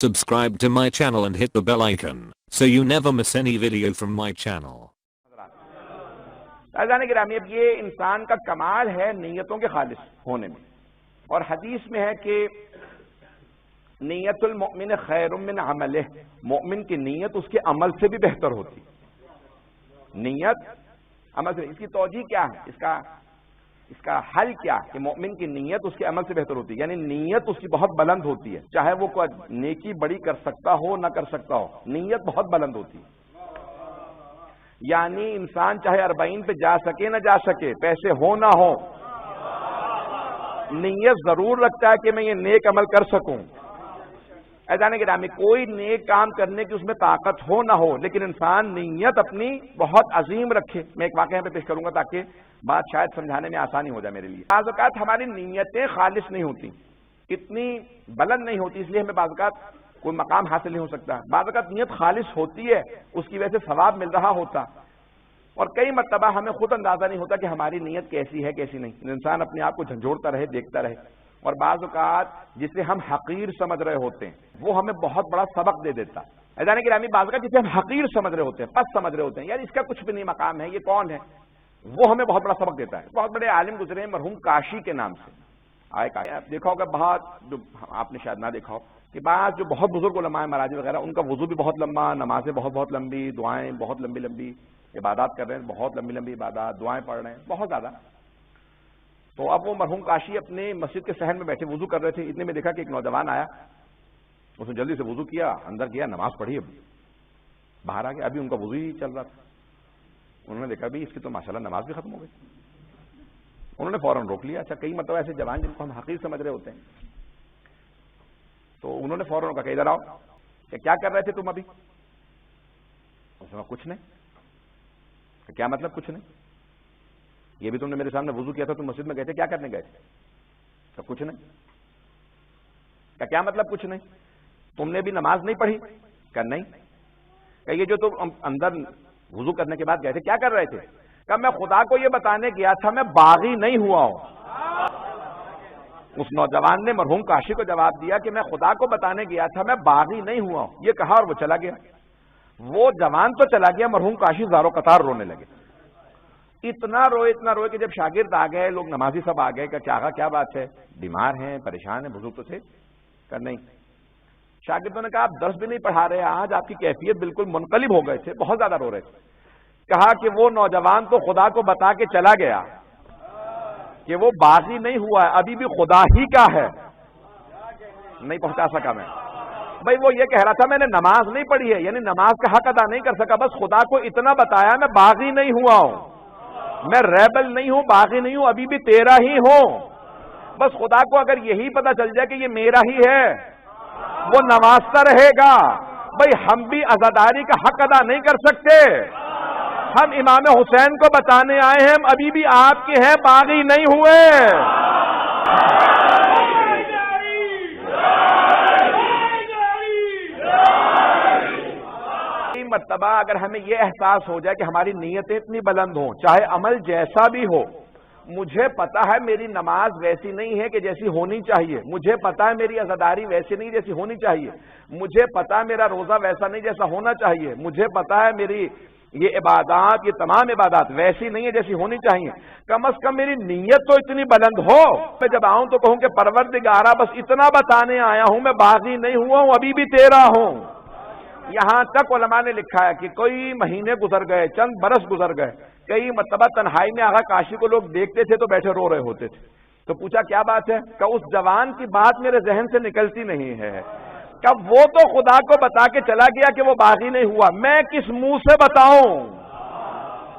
Subscribe to my channel and hit the bell icon so you never miss any video from my channel. عزیزان گرامی، اب یہ انسان کا کمال ہے نیتوں کے خالص ہونے میں، اور حدیث میں ہے کہ نیت المؤمن خیر من عملہ، مومن کی نیت اس کے عمل سے بھی بہتر ہوتی. نیت عمل سے، اس کی توجیہ کیا ہے، اس کا حل کیا کہ مومن کی نیت اس کے عمل سے بہتر ہوتی ہے، یعنی نیت اس کی بہت بلند ہوتی ہے، چاہے وہ کوئی نیکی بڑی کر سکتا ہو نہ کر سکتا ہو، نیت بہت بلند ہوتی ہے. یعنی انسان چاہے 40 پہ جا سکے نہ جا سکے، پیسے ہو نہ ہو، نیت ضرور رکھتا ہے کہ میں یہ نیک عمل کر سکوں. عزیزان گرامی، کوئی نیک کام کرنے کی اس میں طاقت ہو نہ ہو، لیکن انسان نیت اپنی بہت عظیم رکھے. میں ایک واقعہ پہ پیش کروں گا تاکہ بات شاید سمجھانے میں آسانی ہو جائے میرے لیے. بعض اوقات ہماری نیتیں خالص نہیں ہوتی، اتنی بلند نہیں ہوتی، اس لیے ہمیں بعض اوقات کوئی مقام حاصل نہیں ہو سکتا. بعض اوقات نیت خالص ہوتی ہے، اس کی وجہ سے ثواب مل رہا ہوتا، اور کئی مرتبہ ہمیں خود اندازہ نہیں ہوتا کہ ہماری نیت کیسی ہے کیسی نہیں. انسان اپنے آپ کو جھنجھوڑتا رہے، دیکھتا رہے، اور بعض اوقات جسے ہم حقیر سمجھ رہے ہوتے ہیں وہ ہمیں بہت بڑا سبق دے دیتا. عزیزان گرامی، بعض اوقات جسے ہم حقیر سمجھ رہے ہوتے ہیں، پس سمجھ رہے ہوتے ہیں، یار اس کا کچھ بھی نہیں مقام ہے، یہ کون ہے، وہ ہمیں بہت بڑا سبق دیتا ہے. بہت بڑے عالم گزرے ہیں مرحوم کاشی کے نام سے. دیکھا ہوگا بہت، جو آپ نے شاید نہ دیکھا ہو، کہ بعض جو بہت بزرگ علماء مراجع وغیرہ، ان کا وضو بھی بہت لمبا، نمازیں بہت بہت لمبی، دعائیں بہت لمبی لمبی، عبادات کر رہے ہیں، بہت لمبی لمبی عبادات، دعائیں پڑھ رہے ہیں بہت زیادہ. تو اب وہ مرحوم کاشی اپنے مسجد کے صحن میں بیٹھے وضو کر رہے تھے. اتنے میں دیکھا کہ ایک نوجوان آیا، اس نے جلدی سے وضو کیا، اندر گیا، نماز پڑھی، اب باہر آ گیا. ابھی ان کا وضو ہی چل رہا تھا. انہوں نے دیکھا بھی اس کی تو ماشاءاللہ نماز بھی ختم ہو گئی. انہوں نے فوراً روک لیا. اچھا، کئی مرتبہ ایسے جوان جن کو ہم حقیر سمجھ رہے ہوتے ہیں، تو انہوں نے فوراً کہا کہ ادھر آؤ، کہ کیا کر رہے تھے تم ابھی؟ اس نے کہا کچھ نہیں. کہ کیا مطلب کچھ نہیں؟ یہ بھی تم نے میرے سامنے وضو کیا تھا، تم مسجد میں گئے تھے، کیا کرنے گئے تھے؟ کہ کچھ نہیں. کہ کیا مطلب کچھ نہیں؟ تم نے بھی نماز نہیں پڑھی؟ کہ نہیں. کہ یہ جو تم اندر وضو کرنے کے بعد گئے تھے کیا کر رہے تھے؟ کہ میں خدا کو یہ بتانے گیا تھا میں باغی نہیں ہوا ہوں. اس نوجوان نے مرحوم کاشی کو جواب دیا کہ میں خدا کو بتانے گیا تھا میں باغی نہیں ہوا ہوں. یہ کہا اور وہ چلا گیا. وہ جوان تو چلا گیا، مرحوم کاشی زارو قطار رونے لگے. اتنا روئے کہ جب شاگرد آ گئے، لوگ نمازی سب آ گئے، کہ کیا بات ہے، بیمار ہیں، پریشان ہیں، بزرگ تو تھے؟ کہ نہیں. شاگردوں نے کہا آپ درس بھی نہیں پڑھا رہے، آج آپ کی کیفیت بالکل منقلب ہو گئے تھے، بہت زیادہ رو رہے تھے. کہا کہ وہ نوجوان تو خدا کو بتا کے چلا گیا کہ وہ باغی نہیں ہوا ہے، ابھی بھی خدا ہی کا ہے. نہیں پہنچا سکا میں. بھائی وہ یہ کہہ رہا تھا میں نے نماز نہیں پڑھی ہے، یعنی نماز کا حق ادا نہیں کر سکا، بس خدا کو اتنا بتایا میں باغی نہیں ہوا ہوں، میں ریبل نہیں ہوں، باغی نہیں ہوں، ابھی بھی تیرا ہی ہوں. بس خدا کو اگر یہی پتا چل جائے کہ یہ میرا ہی ہے، وہ نوازتا رہے گا. بھائی ہم بھی عزاداری کا حق ادا نہیں کر سکتے. ہم امام حسین کو بتانے آئے ہیں ہم ابھی بھی آپ کے ہیں، باغی نہیں ہوئے. مرتبہ اگر ہمیں یہ احساس ہو جائے کہ ہماری نیتیں اتنی بلند ہوں، چاہے عمل جیسا بھی ہو، مجھے پتا ہے میری نماز ویسی نہیں ہے کہ جیسی ہونی چاہیے، مجھے پتا ہے میری عزاداری ویسی نہیں جیسی ہونی چاہیے، مجھے پتا ہے میرا روزہ ویسا نہیں جیسا ہونا چاہیے، مجھے پتا ہے میری یہ عبادات، یہ تمام عبادات ویسی نہیں ہے جیسی ہونی چاہیے، کم از کم میری نیت تو اتنی بلند ہو. میں جب آؤں تو کہوں کہ پروردگارا بس اتنا بتانے آیا ہوں میں باغی نہیں ہوا ہوں، ابھی بھی تیرا ہوں. یہاں تک علماء نے لکھا ہے کہ کوئی مہینے گزر گئے، چند برس گزر گئے، کئی مرتبہ تنہائی میں آغا کاشی کو لوگ دیکھتے تھے تو بیٹھے رو رہے ہوتے تھے. تو پوچھا کیا بات ہے؟ کہ اس جوان کی بات میرے ذہن سے نکلتی نہیں ہے. کہ وہ تو خدا کو بتا کے چلا گیا کہ وہ باغی نہیں ہوا، میں کس منہ سے بتاؤں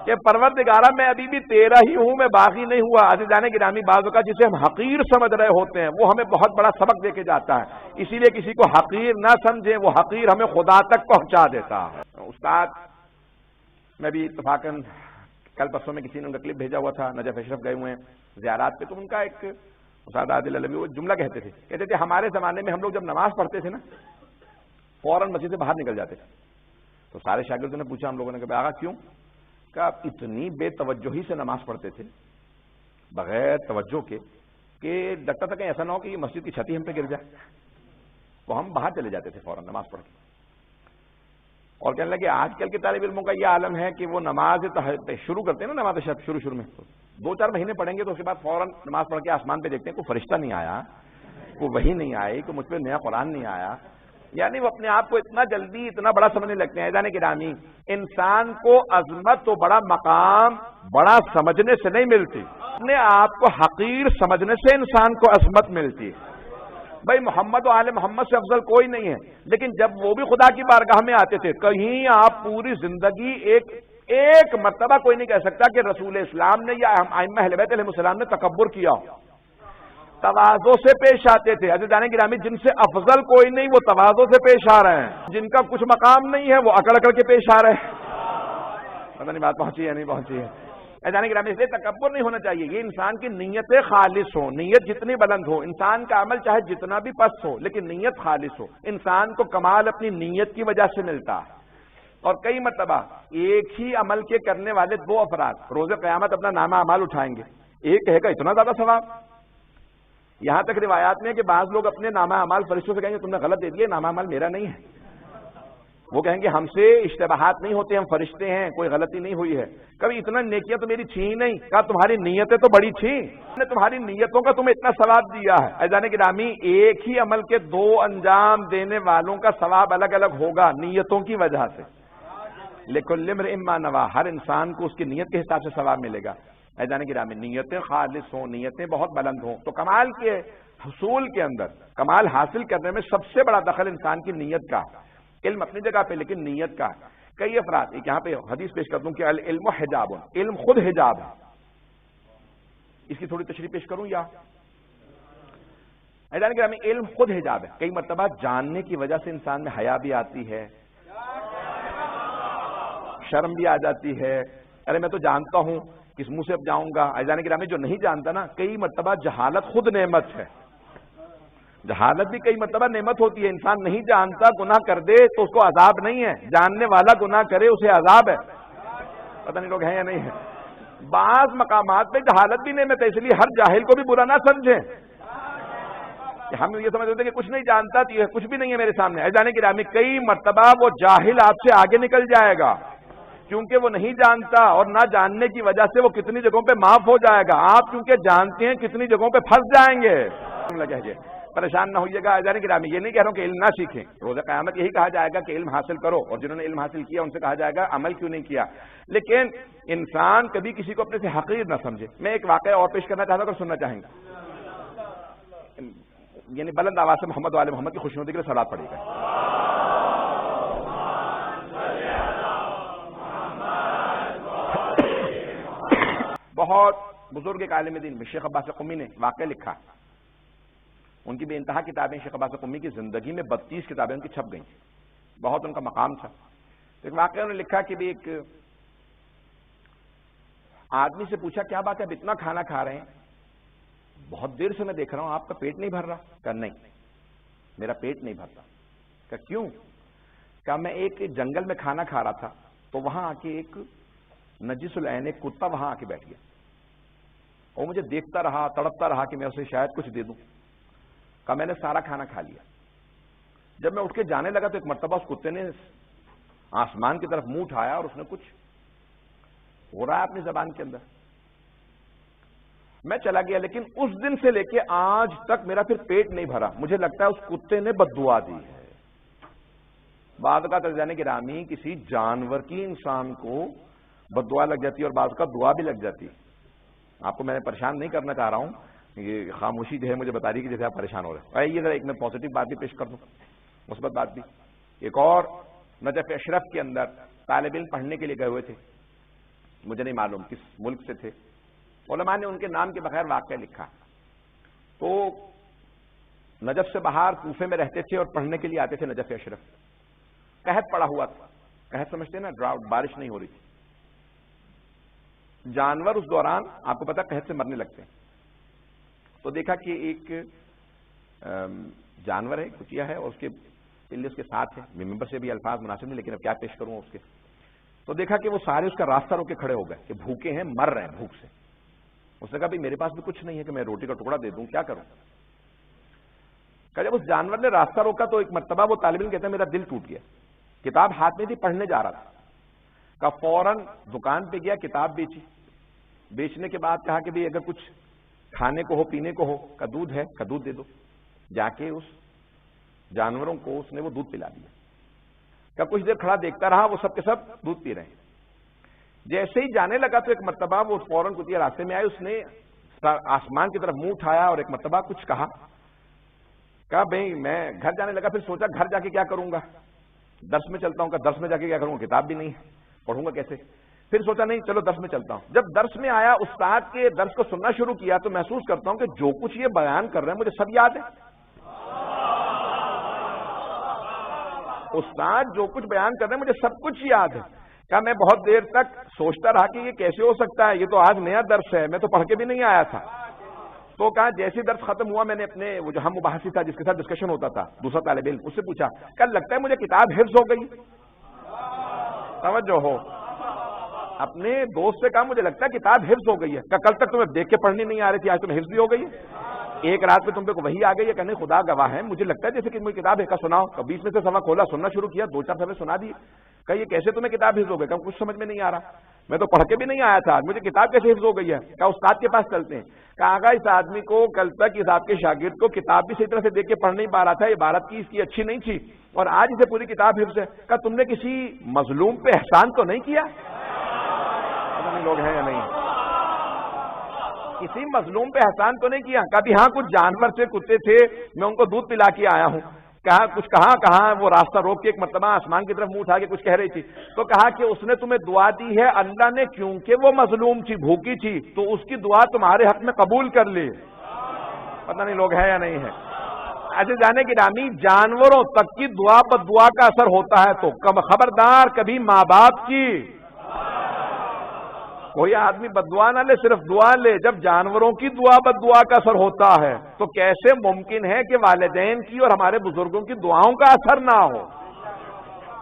کہ پروردگارا میں ابھی بھی تیرا ہی ہوں، میں باغی نہیں ہوا. عزیزان گرامی، بعض اوقات جسے ہم حقیر سمجھ رہے ہوتے ہیں وہ ہمیں بہت بڑا سبق دے کے جاتا ہے. اسی لیے کسی کو حقیر نہ سمجھیں، وہ حقیر ہمیں خدا تک پہنچا دیتا ہے. استاد، میں بھی اتفاقاً کل پرسوں میں کسی نے ان کا کلپ بھیجا ہوا تھا، نجف اشرف گئے ہوئے ہیں زیارات پہ، تو ان کا ایک استاد عادل علوی وہ جملہ کہتے تھے ہمارے زمانے میں ہم لوگ جب نماز پڑھتے تھے نا فوراً مسجد سے باہر نکل جاتے تھے. تو سارے شاگردوں نے پوچھا ہم لوگوں نے کہ آغا کیوں؟ کہ آپ اتنی بے توجہی سے نماز پڑھتے تھے بغیر توجہ کے کہ لگتا تھا کہ ایسا نہ ہو کہ یہ مسجد کی چھت ہی ہم پہ گر جائے. تو ہم باہر چلے جاتے تھے فوراً نماز پڑھ کے، اور کہنے لگے آج کل کے طالب علموں کا یہ عالم ہے کہ وہ نماز شروع کرتے ہیں نا، نماز شب شروع میں 2-4 مہینے پڑھیں گے تو اس کے بعد فوراً نماز پڑھ کے آسمان پہ دیکھتے ہیں کوئی فرشتہ نہیں آیا، کوئی وحی نہیں آئی، کوئی مجھ پہ نیا قرآن نہیں آیا. یعنی وہ اپنے آپ کو اتنا جلدی اتنا بڑا سمجھنے لگتے ہیں. جانے گرامی، انسان کو عظمت تو بڑا مقام بڑا سمجھنے سے نہیں ملتی، اپنے آپ کو حقیر سمجھنے سے انسان کو عظمت ملتی ہے. بھائی محمد و آل محمد سے افضل کوئی نہیں ہے، لیکن جب وہ بھی خدا کی بارگاہ میں آتے تھے، کہیں آپ پوری زندگی ایک مرتبہ کوئی نہیں کہہ سکتا کہ رسول اسلام نے یا ائمہ اہل بیت علیہ السلام نے تکبر کیا ہو. تواضع سے پیش آتے تھے. عزیزان گرامی، جن سے افضل کوئی نہیں وہ تواضع سے پیش آ رہے ہیں، جن کا کچھ مقام نہیں ہے وہ اکڑ اکڑ کے پیش آ رہے ہیں. پتہ نہیں بات پہنچی ہے نہیں پہنچی ہے. عزیزان گرامی، اس لیے تکبر نہیں ہونا چاہیے. یہ انسان کی نیتیں خالص ہو، نیت جتنی بلند ہو، انسان کا عمل چاہے جتنا بھی پست ہو لیکن نیت خالص ہو. انسان کو کمال اپنی نیت کی وجہ سے ملتا ہے. اور کئی مرتبہ ایک ہی عمل کے کرنے والے 2 افراد روز قیامت اپنا نامہ اعمال اٹھائیں گے، ایک کہے گا اتنا زیادہ ثواب. یہاں تک روایات میں کہ بعض لوگ اپنے نامہ اعمال فرشتوں سے کہیں گے تم نے غلط دے دیا، نامہ اعمال میرا نہیں ہے. وہ کہیں گے ہم سے اشتباہات نہیں ہوتے، ہم فرشتے ہیں، کوئی غلطی نہیں ہوئی ہے. کبھی اتنا نیکیاں تو میری تھی ہی نہیں. کہا تمہاری نیتیں تو بڑی تھیں، نے تمہاری نیتوں کا تمہیں اتنا ثواب دیا ہے. عزیزان گرامی، ایک ہی عمل کے 2 انجام دینے والوں کا ثواب الگ الگ ہوگا نیتوں کی وجہ سے. لِكُلِّ امْرِئٍ مَّا نَوَىٰ، ہر انسان کو اس کی نیت کے حساب سے ثواب ملے گا. عزیزان گرامی، نیتیں خالص ہوں، نیتیں بہت بلند ہوں تو کمال کے حصول کے اندر، کمال حاصل کرنے میں سب سے بڑا دخل انسان کی نیت کا. علم اپنی جگہ پہ لیکن نیت کا. کئی افراد، ایک یہاں پہ حدیث پیش کر دوں کہ العلم حجاب، علم خود حجاب ہے. اس کی تھوڑی تشریح پیش کروں یا عزیزان گرامی، علم خود حجاب ہے. کئی مرتبہ جاننے کی وجہ سے انسان میں حیا بھی آتی ہے، شرم بھی آ جاتی ہے. ارے میں تو جانتا ہوں، کس منہ سے اب جاؤں گا. عزیزان گرامی، جو نہیں جانتا نا، کئی مرتبہ جہالت خود نعمت ہے. جہالت بھی کئی مرتبہ نعمت ہوتی ہے. انسان نہیں جانتا گناہ کر دے تو اس کو عذاب نہیں ہے، جاننے والا گناہ کرے اسے عذاب ہے. پتہ نہیں لوگ ہیں یا نہیں ہے. بعض مقامات پہ جہالت بھی نعمت ہے، اس لیے ہر جاہل کو بھی برا نہ سمجھیں کہ ہم یہ سمجھ ہوتے ہیں کہ کچھ نہیں جانتا تو یہ کچھ بھی نہیں ہے میرے سامنے. عزیزان گرامی، کئی مرتبہ وہ جاہل آپ سے آگے نکل جائے گا کیونکہ وہ نہیں جانتا، اور نہ جاننے کی وجہ سے وہ کتنی جگہوں پہ معاف ہو جائے گا. آپ چونکہ جانتے ہیں کتنی جگہوں پہ پھنس جائیں گے. پریشان نہ ہوئیے گا. عزیزان گرامی، یہ نہیں کہہ رہا ہوں کہ علم نہ سیکھیں. روز قیامت یہی کہا جائے گا کہ علم حاصل کرو، اور جنہوں نے علم حاصل کیا ان سے کہا جائے گا عمل کیوں نہیں کیا. لیکن انسان کبھی کسی کو اپنے سے حقیر نہ سمجھے. میں ایک واقعہ اور پیش کرنا چاہتا ہوں، اگر سننا چاہیں گے. یعنی بلند آواز سے محمد و آل محمد کی خوشنودی کے لیے صلوات پڑھیے گا. بہت بزرگ ایک عالم دین شیخ عباس قمی نے واقعہ لکھا. ان کی بے انتہا کتابیں، شیخ عباس قمی کی زندگی میں 32 کتابیں ان کی چھپ گئیں. بہت ان کا مقام تھا. ایک واقعہ انہوں نے لکھا کہ ایک آدمی سے پوچھا کیا بات ہے اب اتنا کھانا کھا رہے ہیں، بہت دیر سے میں دیکھ رہا ہوں آپ کا پیٹ نہیں بھر رہا. کہا نہیں میرا پیٹ نہیں بھرتا. کہا کیوں؟ کہا میں ایک جنگل میں کھانا کھا رہا تھا تو وہاں آ کے ایک نجس العین ایک کتا وہاں آ کے بیٹھ گیا اور مجھے دیکھتا رہا، تڑپتا رہا کہ میں اسے شاید کچھ دے دوں. کہا میں نے سارا کھانا کھا لیا. جب میں اٹھ کے جانے لگا تو ایک مرتبہ اس کتے نے آسمان کی طرف منہ اٹھایا اور اس نے کچھ ہو رہا ہے اپنی زبان کے اندر. میں چلا گیا، لیکن اس دن سے لے کے آج تک میرا پھر پیٹ نہیں بھرا. مجھے لگتا ہے اس کتے نے بد دعا دی ہے. بعض کا عزیزان گرامی، کسی جانور کی انسان کو بد دعا لگ جاتی ہے اور بعض کا دعا بھی لگ جاتی ہے. آپ کو میں پریشان نہیں کرنا چاہ رہا ہوں، یہ خاموشی جو ہے مجھے بتا رہی کہ جیسے آپ پریشان ہو رہے ہیں. آئیے ذرا ایک میں پازیٹو بات بھی پیش کر دوں، مثبت بات بھی. ایک اور نجف اشرف کے اندر طالب علم پڑھنے کے لیے گئے ہوئے تھے، مجھے نہیں معلوم کس ملک سے تھے. علماء نے ان کے نام کے بغیر واقعہ لکھا. تو نجف سے باہر کوفے میں رہتے تھے اور پڑھنے کے لیے آتے تھے نجف اشرف. قحط پڑا ہوا تھا. قحط سمجھتے ہیں نا، ڈراؤٹ، بارش نہیں ہو رہی تھی. جانور اس دوران آپ کو پتا قحط سے مرنے لگتے ہیں. تو دیکھا کہ ایک جانور ہے، کچیا ہے، اور اس کے پلے اس کے ساتھ ہے. ممبر سے بھی الفاظ مناسب نہیں لیکن اب کیا پیش کروں اس کے. تو دیکھا کہ وہ سارے اس کا راستہ روک کے کھڑے ہو گئے کہ بھوکے ہیں، مر رہے ہیں بھوک سے. اس نے کہا بھائی میرے پاس بھی کچھ نہیں ہے کہ میں روٹی کا ٹکڑا دے دوں، کیا کروں. کہ جب اس جانور نے راستہ روکا تو ایک مرتبہ وہ طالب علم کہتا ہے میرا دل ٹوٹ گیا، کتاب ہاتھ میں تھی، پڑھنے جا رہا تھا، کہ فوراً دکان پہ گیا، کتاب بیچی، بیچنے کے بعد کہا کہ بھئی اگر کچھ کھانے کو ہو پینے کو ہو، کا دودھ ہے، کا دودھ دے دو، جا کے اس جانوروں کو اس نے وہ دودھ پلا دیا، کہ کچھ دیر کھڑا دیکھتا رہا، وہ سب کے سب دودھ پی رہے ہیں، جیسے ہی جانے لگا تو ایک مرتبہ وہ فوراً کچھ راستے میں آئے، اس نے آسمان کی طرف منہ اٹھایا اور ایک مرتبہ کچھ کہا بھئی میں گھر جانے لگا، پھر سوچا گھر جا کے کیا کروں گا، درس میں چلتا ہوں، کہ درس میں جا کے کیا کروں گا، کتاب بھی نہیں ہے، پڑھوں گا کیسے، پھر سوچا نہیں چلو درس میں چلتا ہوں، جب درس میں آیا استاد کے درس کو سننا شروع کیا تو محسوس کرتا ہوں کہ جو کچھ یہ بیان کر رہے ہیں مجھے سب یاد ہے، استاد جو کچھ بیان کر رہے ہیں مجھے سب کچھ یاد ہے، کہ میں بہت دیر تک سوچتا رہا کہ یہ کیسے ہو سکتا ہے، یہ تو آج نیا درس ہے، میں تو پڑھ کے بھی نہیں آیا تھا، تو کہا جیسے درس ختم ہوا میں نے اپنے وہ جو ہم مباحثی تھا جس کے ساتھ ڈسکشن ہوتا تھا دوسرا طالب علم، اس سے پوچھا کہ لگتا ہے مجھے کتاب حفظ ہو گئی، توجہ ہو، اپنے دوست سے کہا مجھے لگتا ہے کتاب حفظ ہو گئی ہے، کہ کل تک تمہیں دیکھ کے پڑھنی نہیں آ رہی تھی، آج تمہیں حفظ بھی ہو گئی ہے، ایک رات میں تم پہ وہی آ گئی ہے، کہنے خدا گواہ ہے مجھے لگتا ہے جیسے کہ مجھے کتاب ہے، کا سناؤ، کہ بیچ میں سے سوا کھولا، سننا شروع کیا، 2-4 صفحے سنا دی، کہ یہ کیسے تمہیں کتاب حفظ ہو گئی، کہ کچھ سمجھ میں نہیں آ رہا، میں تو پڑھ کے بھی نہیں آیا تھا، مجھے کتاب کیسے حفظ ہو گئی ہے، کہ استاد کے پاس چلتے ہیں، کہ آگا اس آدمی کو کل تک اس آپ کے شاگرد کو کتاب بھی صحیح طرح سے دیکھ کے پڑھ نہیں پا رہا تھا، عبارت کی اس کی اچھی نہیں تھی، اور آج اسے پوری کتاب حفظ ہے، کہ تم نے کسی مظلوم پہ احسان تو نہیں کیا، پتہ نہیں لوگ ہیں یا نہیں، کسی مظلوم پہ احسان تو نہیں کیا، کبھی ہاں کچھ جانور سے کتے تھے میں ان کو دودھ پلا کے آیا ہوں، کہاں وہ راستہ روک کے ایک مرتبہ آسمان کی طرف منہ اٹھا کے کچھ کہہ رہی تھی، تو کہا کہ اس نے تمہیں دعا دی ہے اللہ نے، کیونکہ وہ مظلوم تھی، بھوکی تھی، تو اس کی دعا تمہارے حق میں قبول کر لی، پتہ نہیں لوگ ہے یا نہیں ہے، ایسے جانے کی رامی جانوروں تک کی دعا پر دعا کا اثر ہوتا ہے، تو خبردار کبھی ماں باپ کی کوئی آدمی بددعا نہ لے، صرف دعا لے، جب جانوروں کی دعا بددعا کا اثر ہوتا ہے تو کیسے ممکن ہے کہ والدین کی اور ہمارے بزرگوں کی دعاؤں کا اثر نہ ہو،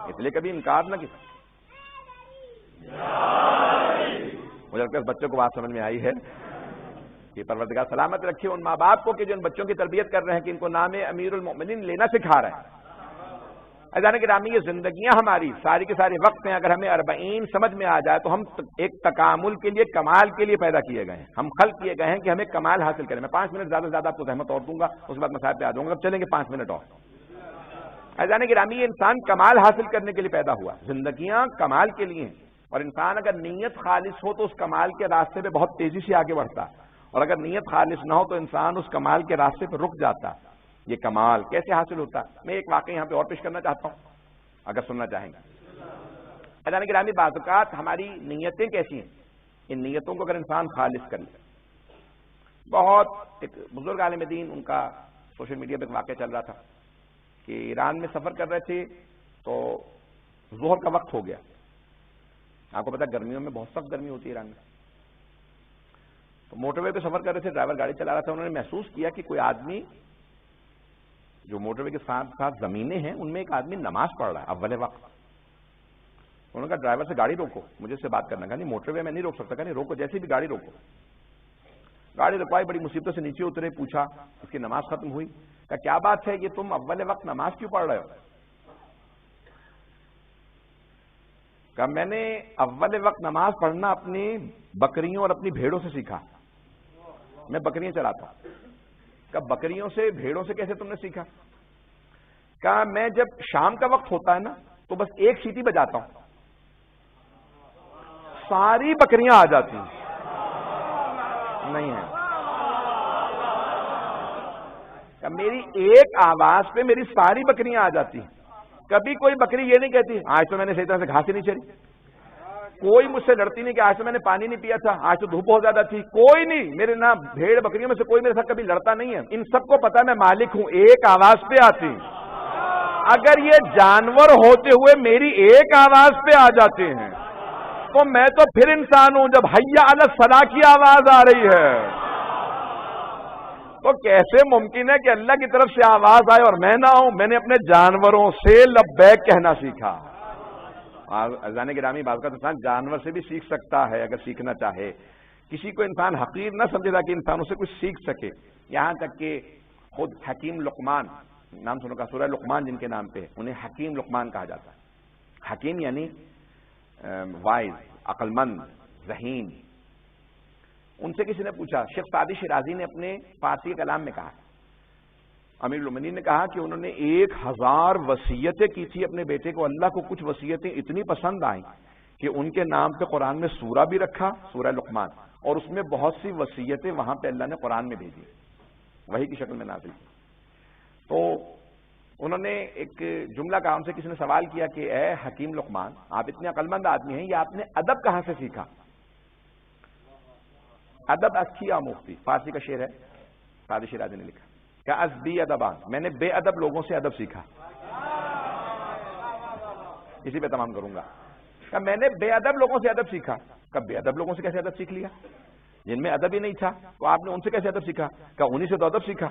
اس لیے کبھی انکار نہ کیا، مجھے لگتا ہے اس بچوں کو بات سمجھ میں آئی ہے کہ پروردگار سلامت رکھے ان ماں باپ کو کہ جو ان بچوں کی تربیت کر رہے ہیں، کہ ان کو نام امیر المؤمنین لینا سکھا رہے ہیں۔ اذان گرامی یہ زندگیاں ہماری ساری کے سارے وقت ہیں، اگر ہمیں 40 سمجھ میں آ جائے تو ہم ایک تکامل کے لیے، کمال کے لیے پیدا کیے گئے ہیں، ہم خلق کیے گئے ہیں کہ ہمیں کمال حاصل کریں۔ میں 5 منٹ زیادہ سے زیادہ آپ کو زحمت اور دوں گا، اس کے بعد میں صاحب پہ آ جاؤں گا، اب چلیں گے 5 منٹ اور۔ اذان گرامی یہ انسان کمال حاصل کرنے کے لیے پیدا ہوا، زندگیاں کمال کے لیے ہیں، اور انسان اگر نیت خالص ہو تو اس کمال کے راستے پہ بہت تیزی سے آگے بڑھتا، اور اگر نیت خالص نہ ہو تو انسان اس کمال کے راستے پہ رک جاتا۔ یہ کمال کیسے حاصل ہوتا؟ میں ایک واقعہ یہاں پہ اور پیش کرنا چاہتا ہوں اگر سننا چاہیں گے۔ اذان گرامی بعض اوقات ہماری نیتیں کیسی ہیں، ان نیتوں کو اگر انسان خالص کر لے، بہت ایک بزرگ عالم دین، ان کا سوشل میڈیا پہ ایک واقعہ چل رہا تھا کہ ایران میں سفر کر رہے تھے تو ظہر کا وقت ہو گیا، آپ کو پتا گرمیوں میں بہت سخت گرمی ہوتی ہے ایران میں، تو موٹر وے پہ سفر کر رہے تھے، ڈرائیور گاڑی چلا رہا تھا، انہوں نے محسوس کیا کہ کوئی آدمی جو موٹر وے کے ساتھ ساتھ زمینیں ہیں ان میں ایک آدمی نماز پڑھ رہا ہے اول وقت۔ انہوں نے کہا ڈرائیور سے گاڑی روکو، مجھے اس سے بات کرنا، کہا نہیں موٹر وے میں نہیں روک سکتا، کہا نہیں روکو، جیسے بھی گاڑی روکو۔ گاڑی رکوائی، بڑی مصیبتوں سے نیچے اترے، پوچھا، اس کی نماز ختم ہوئی، کہا کیا بات ہے یہ تم اول وقت نماز کیوں پڑھ رہے ہو؟ کہا میں نے اول وقت نماز پڑھنا اپنی بکریوں اور اپنی بھیڑوں سے سیکھا، میں بکریاں چلاتا ہوں۔ کہا بکریوں سے بھیڑوں سے کیسے تم نے سیکھا؟ کہا میں جب شام کا وقت ہوتا ہے نا تو بس ایک سیٹی بجاتا ہوں، ساری بکریاں آ جاتی ہیں، نہیں ہے کہ میری ایک آواز پہ میری ساری بکریاں آ جاتی ہیں۔ کبھی کوئی بکری یہ نہیں کہتی آج تو میں نے صحیح طرح سے گھاس ہی نہیں چری، کوئی مجھ سے لڑتی نہیں کہ آج تو میں نے پانی نہیں پیا تھا، آج تو دھوپ بہت زیادہ تھی، کوئی نہیں، میرے نہ بھیڑ بکریوں میں سے کوئی میرے ساتھ کبھی لڑتا نہیں ہے، ان سب کو پتا میں مالک ہوں، ایک آواز پہ آتی۔ اگر یہ جانور ہوتے ہوئے میری ایک آواز پہ آ جاتے ہیں تو میں تو پھر انسان ہوں جب حی علی الصلاۃ کی آواز آ رہی ہے، تو کیسے ممکن ہے کہ اللہ کی طرف سے آواز آئے اور میں نہ ہوں؟ میں نے اپنے جانوروں سے لبیک کہنا سیکھا۔ اذان گرامی بعض کا انسان جانور سے بھی سیکھ سکتا ہے اگر سیکھنا چاہے، کسی کو انسان حقیر نہ سمجھے تاکہ انسانوں سے کچھ سیکھ سکے، یہاں تک کہ خود حکیم لقمان نام سنو کا سورہ لقمان جن کے نام پہ ہے انہیں حکیم لقمان کہا جاتا ہے. حکیم یعنی وائز، عقل مند، ذہین. ان سے کسی نے پوچھا، شیخ سعدی شیرازی نے اپنے فارسی کلام میں کہا، امیر المومنین نے کہا کہ انہوں نے 1000 وصیتیں کی تھی اپنے بیٹے کو. اللہ کو کچھ وصیتیں اتنی پسند آئیں کہ ان کے نام پہ قرآن میں سورہ بھی رکھا، سورہ لقمان، اور اس میں بہت سی وصیتیں وہاں پہ اللہ نے قرآن میں بھیجی، وحی کی شکل میں نازل کی. تو انہوں نے ایک جملہ کہا، ان سے کسی نے سوال کیا کہ اے حکیم لقمان، آپ اتنے عقل مند آدمی ہیں، یہ آپ نے ادب کہاں سے سیکھا؟ ادب اچھی آموختی، فارسی کا شعر ہے، سعدی شیرازی نے لکھا کہ از بی ادبان، میں نے بے ادب لوگوں سے ادب سیکھا. اسی پہ تمام کروں گا کہ میں نے بے ادب لوگوں سے ادب سیکھا. کب بے ادب لوگوں سے کیسے ادب سیکھ لیا؟ جن میں ادب ہی نہیں تھا تو آپ نے ان سے کیسے ادب سیکھا؟ کہ انہی سے تو ادب سیکھا.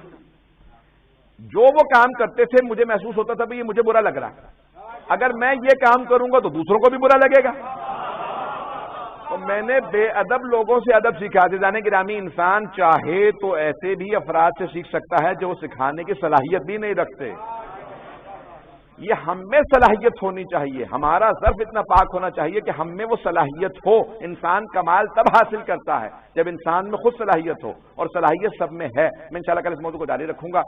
جو وہ کام کرتے تھے مجھے محسوس ہوتا تھا بھی یہ مجھے برا لگ رہا ہے، اگر میں یہ کام کروں گا تو دوسروں کو بھی برا لگے گا. تو میں نے بے ادب لوگوں سے ادب سیکھا. عزیزان گرامی، انسان چاہے تو ایسے بھی افراد سے سیکھ سکتا ہے جو سکھانے کی صلاحیت بھی نہیں رکھتے. یہ ہم میں صلاحیت ہونی چاہیے، ہمارا ظرف اتنا پاک ہونا چاہیے کہ ہم میں وہ صلاحیت ہو. انسان کمال تب حاصل کرتا ہے جب انسان میں خود صلاحیت ہو، اور صلاحیت سب میں ہے. میں انشاءاللہ کل اس موضوع کو جاری رکھوں گا.